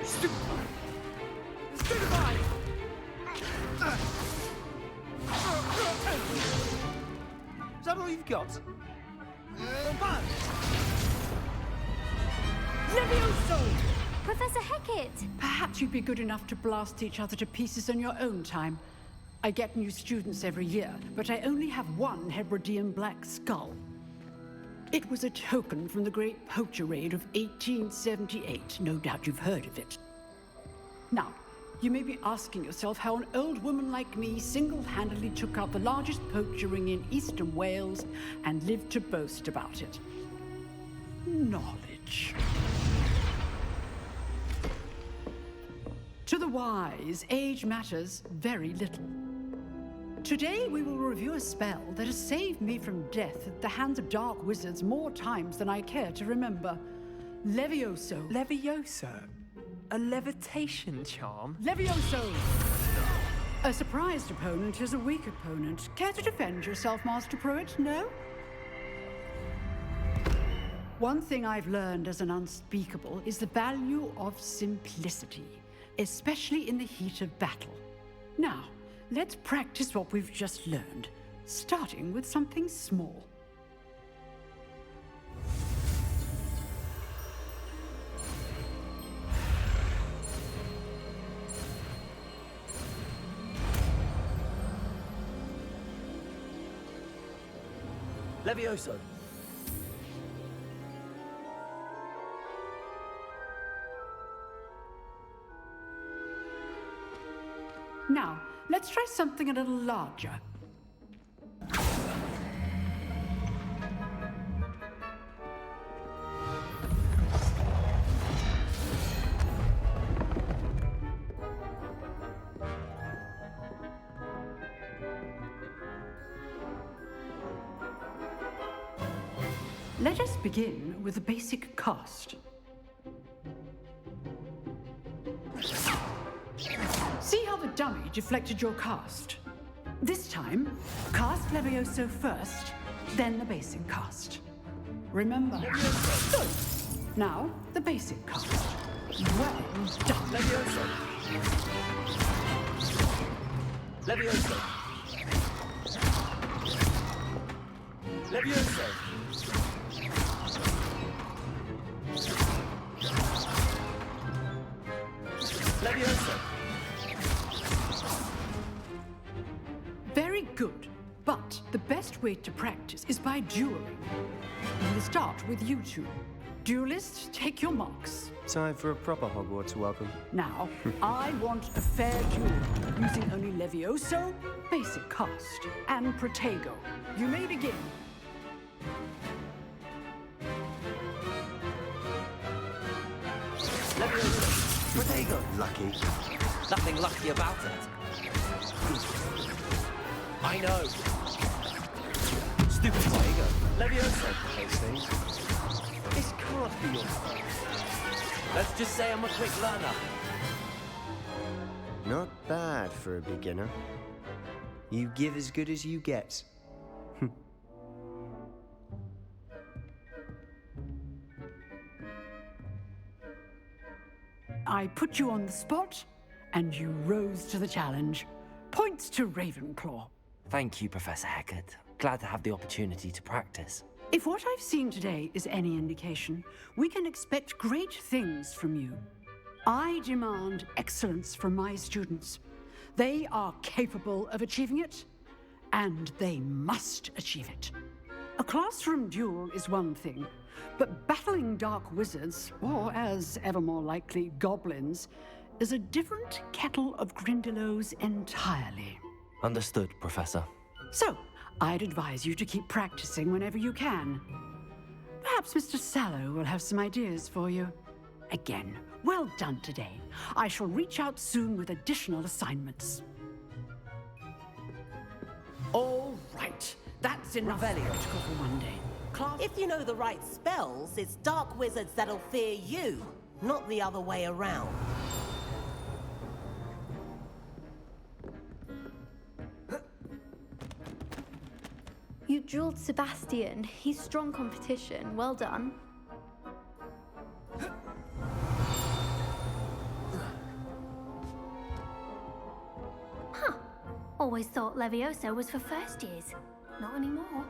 Stupefy! Is that all you've got? Levioso! Professor Hecat! Perhaps you'd be good enough to blast each other to pieces in your own time. I get new students every year, but I only have one Hebridean black skull. It was a token from the Great Poacher Raid of 1878. No doubt you've heard of it. Now, you may be asking yourself how an old woman like me single-handedly took out the largest poacher ring in eastern Wales and lived to boast about it. Knowledge. To the wise, age matters very little. Today we will review a spell that has saved me from death at the hands of dark wizards more times than I care to remember. Levioso. Levioso? A levitation charm? Levioso! A surprised opponent is a weak opponent. Care to defend yourself, Master Pruitt? No? One thing I've learned as an unspeakable is the value of simplicity, especially in the heat of battle. Now, let's practice what we've just learned, starting with something small. Levioso. Now, let's try something a little larger. Let us begin with the basic cast. See how the dummy deflected your cast? This time, cast Levioso first, then the basic cast. Remember? Good. Now, the basic cast. Well done. Levioso. Levioso. Levioso. Levioso. Very good. But the best way to practice is by dueling. We'll start with you two. Duelists, take your marks. Time for a proper Hogwarts welcome. Now, I want a fair duel, using only Levioso, basic cast, and Protego. You may begin. Levioso. Protego. Lucky. Nothing lucky about it. I know. Stupid Protego. Levioso. This can't be your fault. Let's just say I'm a quick learner. Not bad for a beginner. You give as good as you get. I put you on the spot, and you rose to the challenge. Points to Ravenclaw. Thank you, Professor Hecat. Glad to have the opportunity to practice. If what I've seen today is any indication, we can expect great things from you. I demand excellence from my students. They are capable of achieving it, and they must achieve it. A classroom duel is one thing, but battling dark wizards, or as ever more likely, goblins, is a different kettle of Grindylows entirely. Understood, Professor. So, I'd advise you to keep practicing whenever you can. Perhaps Mr. Sallow will have some ideas for you. Again, well done today. I shall reach out soon with additional assignments. All right, that's enough spectacle for one day. Class. If you know the right spells, it's dark wizards that'll fear you, not the other way around. You dueled Sebastian. He's strong competition. Well done. Always thought Levioso was for first years. Not anymore.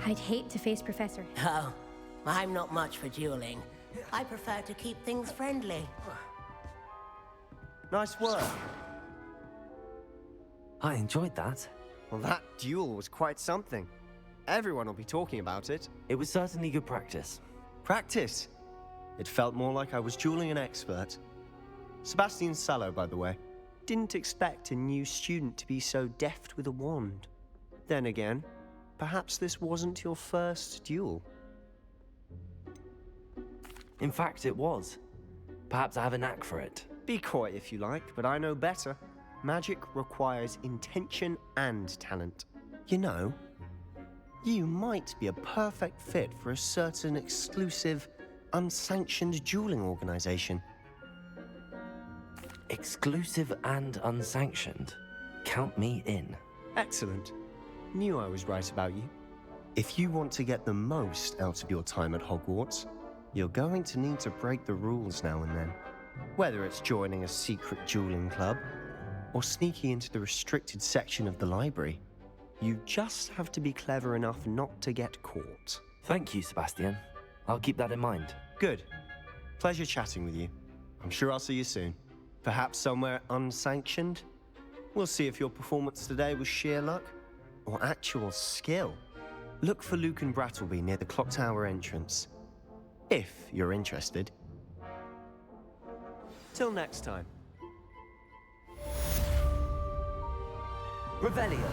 I'd hate to face Professor. Oh, I'm not much for dueling. I prefer to keep things friendly. Nice work. I enjoyed that. Well, that duel was quite something. Everyone will be talking about it. It was certainly good practice. Practice. It felt more like I was dueling an expert. Sebastian Sallow, by the way. Didn't expect a new student to be so deft with a wand. Then again, perhaps this wasn't your first duel. In fact, it was. Perhaps I have a knack for it. Be coy if you like, but I know better. Magic requires intention and talent. You know, you might be a perfect fit for a certain exclusive, unsanctioned dueling organization. Exclusive and unsanctioned. Count me in. Excellent. Knew I was right about you. If you want to get the most out of your time at Hogwarts, you're going to need to break the rules now and then. Whether it's joining a secret dueling club, or sneaking into the restricted section of the library, you just have to be clever enough not to get caught. Thank you, Sebastian. I'll keep that in mind. Good. Pleasure chatting with you. I'm sure I'll see you soon. Perhaps somewhere unsanctioned? We'll see if your performance today was sheer luck or actual skill. Look for Luke and Brattleby near the clock tower entrance, if you're interested. Till next time. Revelio.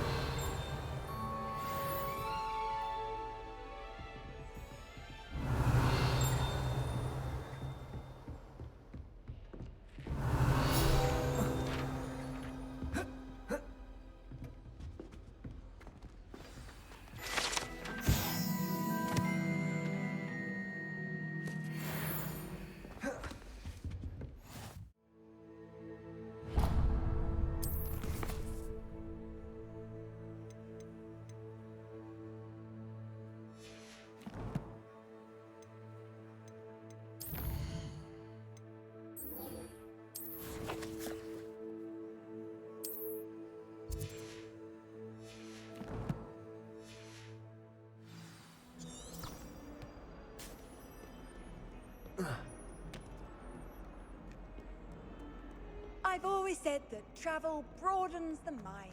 I've always said that travel broadens the mind.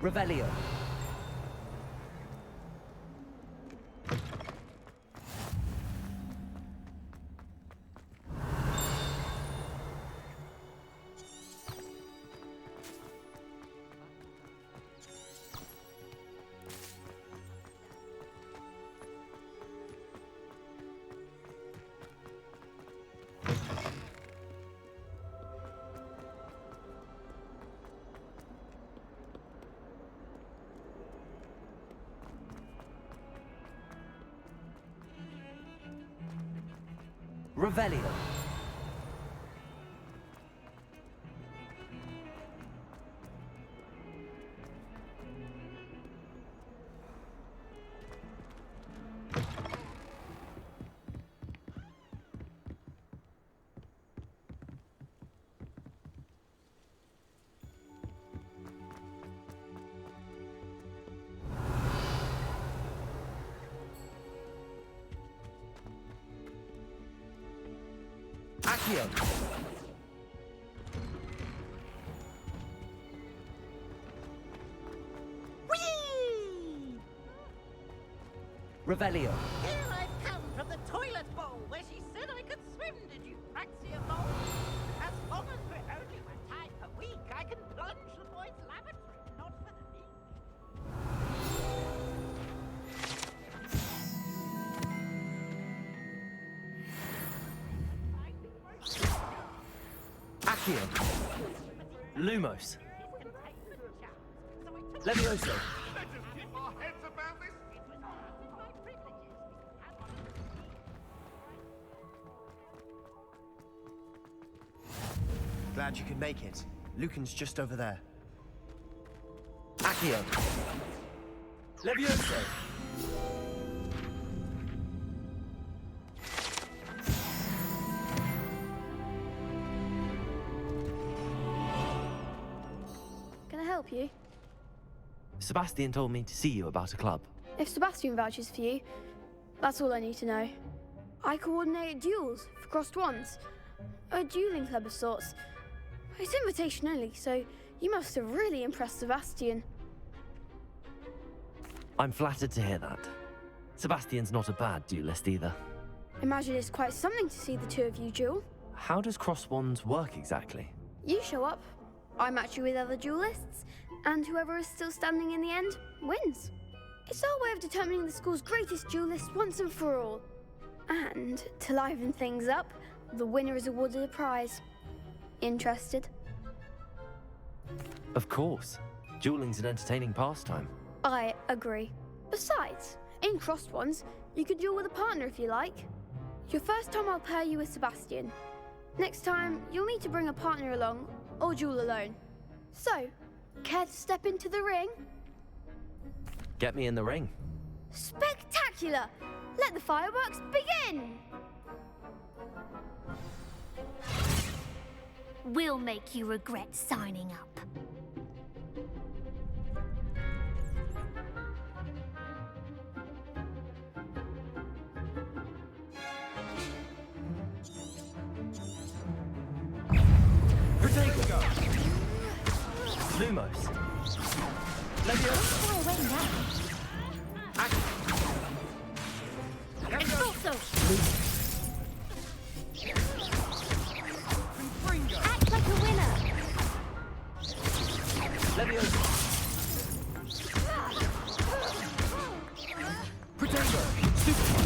Revelio. Revelio. Accio. Whee! Revelio. Here I've come from the toilet bowl where she said I could swim, did you Praxia bowl? As long as we're only one time per week, I can plunge the boys' lavatory, not for the league. Accio. Lumos. Levioso. Let us keep our heads about this. Glad you could make it. Lucan's just over there. Accio. Levioso. I help you? Sebastian told me to see you about a club. If Sebastian vouches for you, that's all I need to know. I coordinate duels for crossed wands. A dueling club of sorts. It's invitation only, so you must have really impressed Sebastian. I'm flattered to hear that. Sebastian's not a bad duelist either. Imagine it's quite something to see the two of you duel. How does cross wands work exactly? You show up, I match you with other duelists, and whoever is still standing in the end wins. It's our way of determining the school's greatest duelist once and for all. And to liven things up, the winner is awarded a prize. Interested? Of course. Dueling's an entertaining pastime. I agree. Besides, in crossed ones, you can duel with a partner if you like. Your first time I'll pair you with Sebastian. Next time, you'll need to bring a partner along, or duel alone. So, care to step into the ring? Get me in the ring. Spectacular! Let the fireworks begin! We'll make you regret signing up. Protego! Lumos. Levioso! Far away now. Expulso! Act like a winner! Levioso! Protego!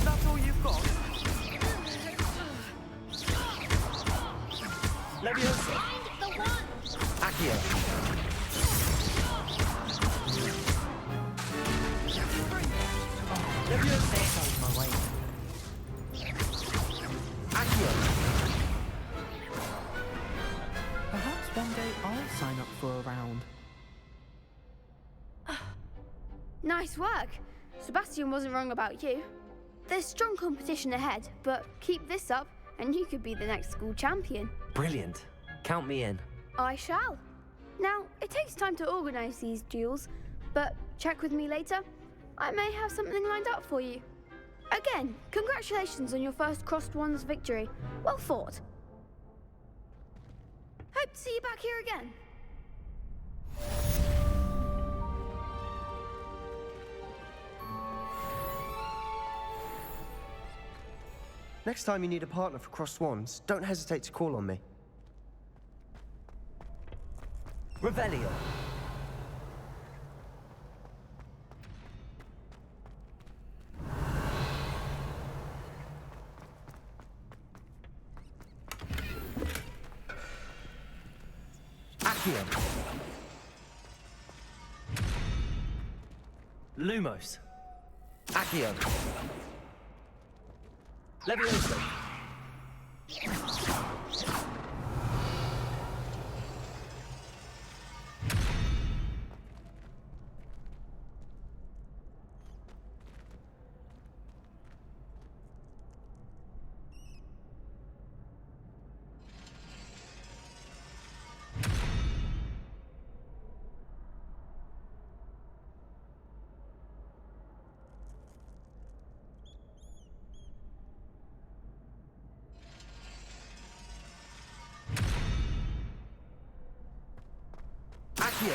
That's all you've got? Levioso! Find the one! Accio. Levioso! My way. Accio. Perhaps one day I'll sign up for a round. Nice work. Sebastian wasn't wrong about you. There's strong competition ahead, but keep this up and you could be the next school champion. Brilliant. Count me in. I shall. Now, it takes time to organise these duels, but check with me later. I may have something lined up for you. Again, congratulations on your first crossed wands victory. Well fought. Hope to see you back here again. Next time you need a partner for crossed wands, don't hesitate to call on me. Revelio. Accio. Lumos. Accio. Levioso! Accio.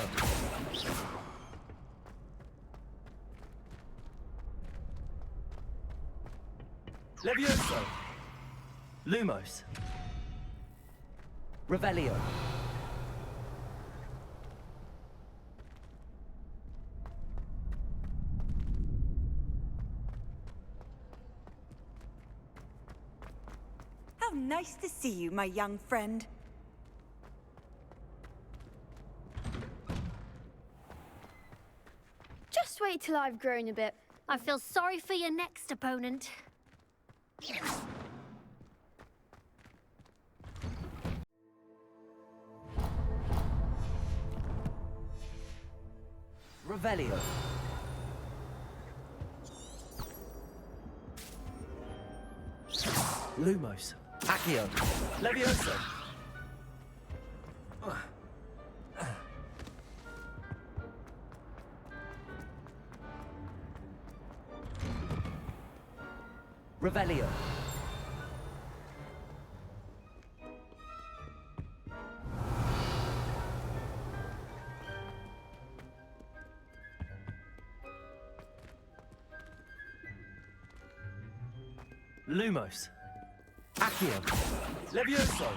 Levioso! Lumos. Revelio! How nice to see you, my young friend. Just wait till I've grown a bit. I feel sorry for your next opponent. Revelio. Lumos. Accio. Levioso! Revelio. Lumos. Accio. Levioso.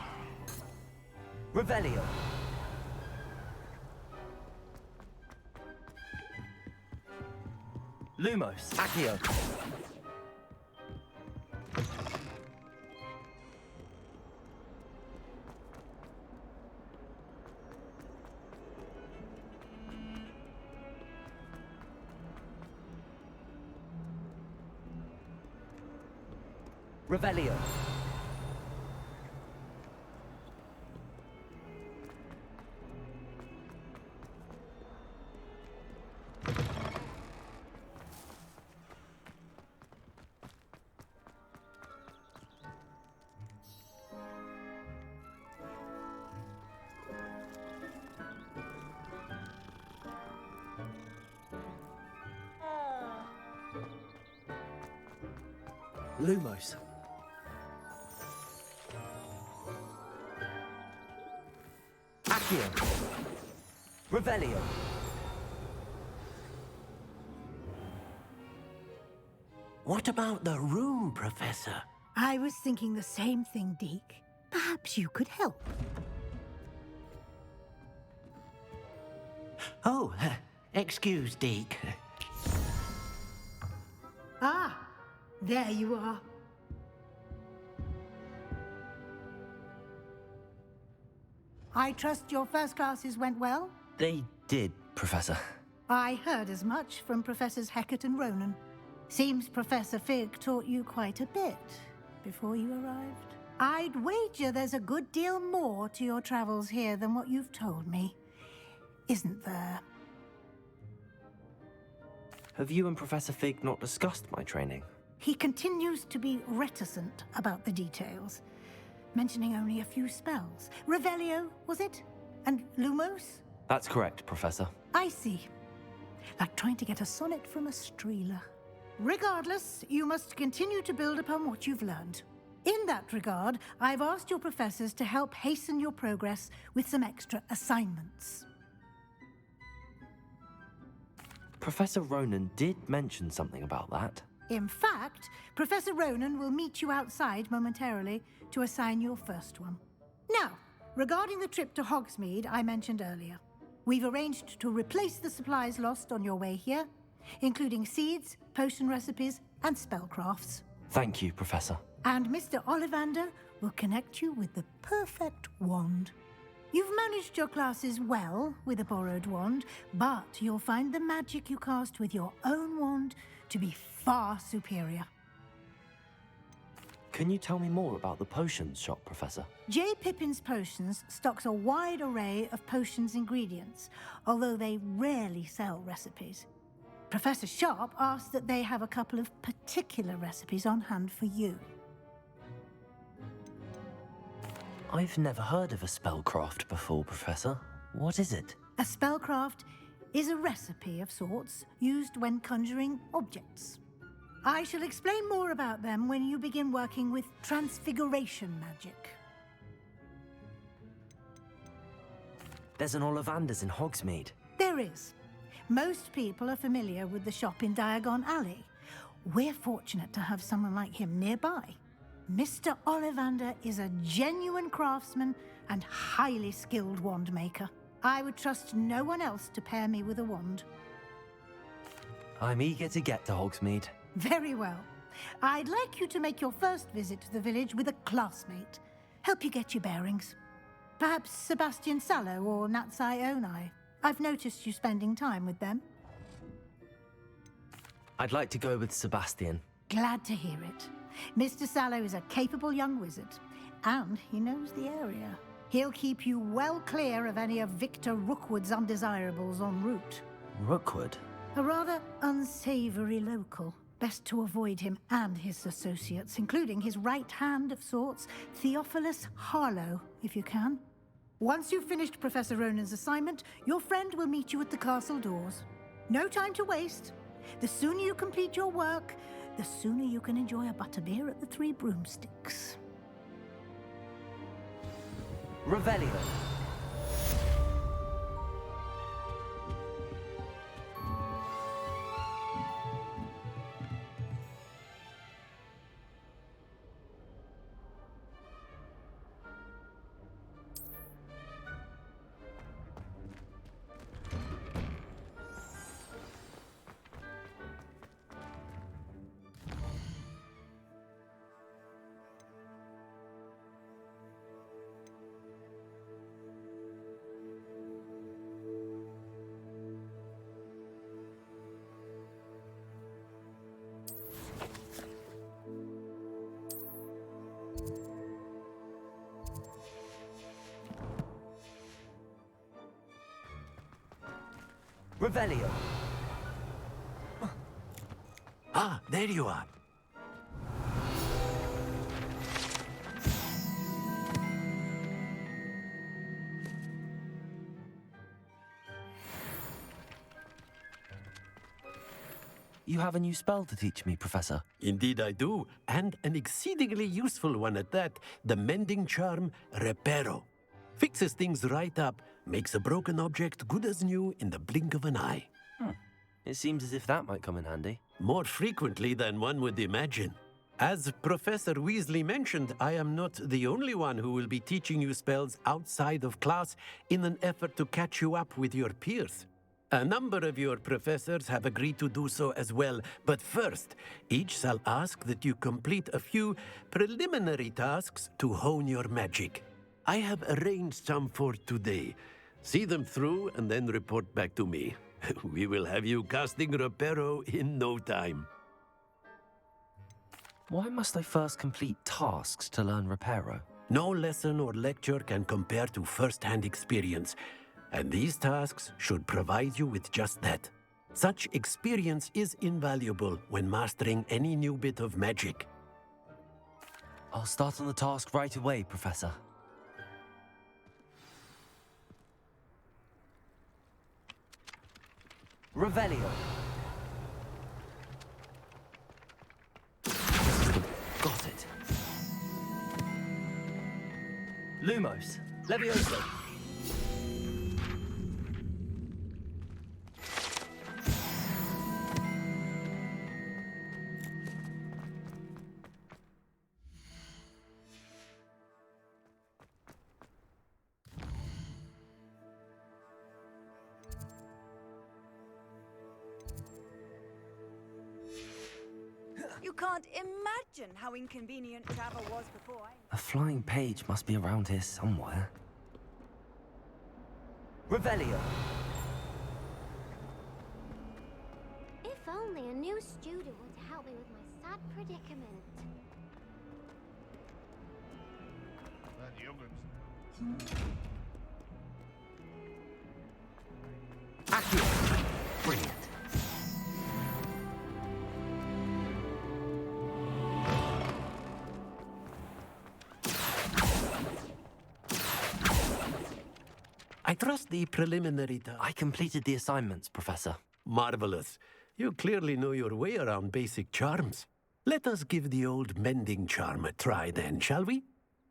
Revelio. Lumos. Accio. Revelio. Lumos. Accio. Revelio. What about the room, Professor? I was thinking the same thing, Deke. Perhaps you could help. Oh, excuse, Deke. Ah, there you are. I trust your first classes went well? They did, Professor. I heard as much from Professors Hecat and Ronan. Seems Professor Fig taught you quite a bit before you arrived. I'd wager there's a good deal more to your travels here than what you've told me. Isn't there? Have you and Professor Fig not discussed my training? He continues to be reticent about the details, mentioning only a few spells. Revelio, was it? And Lumos? That's correct, Professor. I see. Like trying to get a sonnet from a streeler. Regardless, you must continue to build upon what you've learned. In that regard, I've asked your professors to help hasten your progress with some extra assignments. Professor Ronan did mention something about that. In fact, Professor Ronan will meet you outside momentarily to assign your first one. Now, regarding the trip to Hogsmeade I mentioned earlier, we've arranged to replace the supplies lost on your way here, including seeds, potion recipes, and spellcrafts. Thank you, Professor. And Mr. Ollivander will connect you with the perfect wand. You've managed your classes well with a borrowed wand, but you'll find the magic you cast with your own wand to be far superior. Can you tell me more about the potions shop, Professor? J. Pippin's Potions stocks a wide array of potions ingredients, although they rarely sell recipes. Professor Sharp asked that they have a couple of particular recipes on hand for you. I've never heard of a spellcraft before, Professor. What is it? A spellcraft is a recipe of sorts used when conjuring objects. I shall explain more about them when you begin working with transfiguration magic. There's an Ollivander's in Hogsmeade. There is. Most people are familiar with the shop in Diagon Alley. We're fortunate to have someone like him nearby. Mr. Ollivander is a genuine craftsman and highly skilled wand maker. I would trust no one else to pair me with a wand. I'm eager to get to Hogsmeade. Very well. I'd like you to make your first visit to the village with a classmate. Help you get your bearings. Perhaps Sebastian Sallow or Natsai Onai. I've noticed you spending time with them. I'd like to go with Sebastian. Glad to hear it. Mr. Sallow is a capable young wizard, and he knows the area. He'll keep you well clear of any of Victor Rookwood's undesirables en route. Rookwood? A rather unsavory local. Best to avoid him and his associates, including his right hand of sorts, Theophilus Harlow, if you can. Once you've finished Professor Ronan's assignment, your friend will meet you at the castle doors. No time to waste. The sooner you complete your work, the sooner you can enjoy a butterbeer at the Three Broomsticks. Revelio. Revelio. Ah, there you are. You have a new spell to teach me, Professor. Indeed I do, and an exceedingly useful one at that. The mending charm, Reparo. Fixes things right up, makes a broken object good as new in the blink of an eye. It seems as if that might come in handy. More frequently than one would imagine. As Professor Weasley mentioned, I am not the only one who will be teaching you spells outside of class in an effort to catch you up with your peers. A number of your professors have agreed to do so as well, but first, each shall ask that you complete a few preliminary tasks to hone your magic. I have arranged some for today. See them through and then report back to me. We will have you casting Reparo in no time. Why must I first complete tasks to learn Reparo? No lesson or lecture can compare to first-hand experience, and these tasks should provide you with just that. Such experience is invaluable when mastering any new bit of magic. I'll start on the task right away, Professor. Revelio. Got it. Lumos. Levioso. You can't imagine how inconvenient travel was before. A flying page must be around here somewhere. Revelio. If only a new student would help me with my sad predicament. Accio. Brilliant. I trust the preliminary I completed the assignments, Professor. Marvelous. You clearly know your way around basic charms. Let us give the old mending charm a try then, shall we?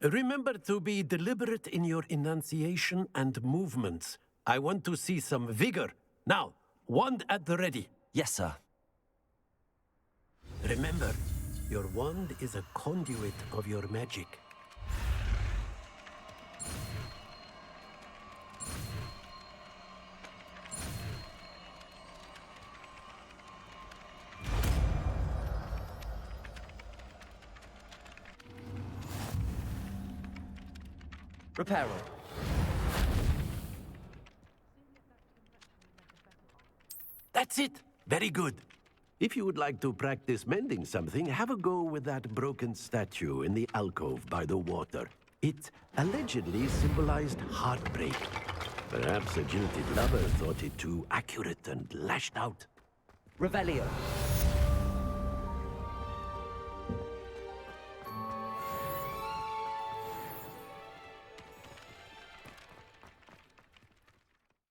Remember to be deliberate in your enunciation and movements. I want to see some vigor. Now, wand at the ready. Yes, sir. Remember, your wand is a conduit of your magic. Reparo. That's it. Very good. If you would like to practice mending something, have a go with that broken statue in the alcove by the water. It allegedly symbolized heartbreak. Perhaps a jilted lover thought it too accurate and lashed out. Revelio.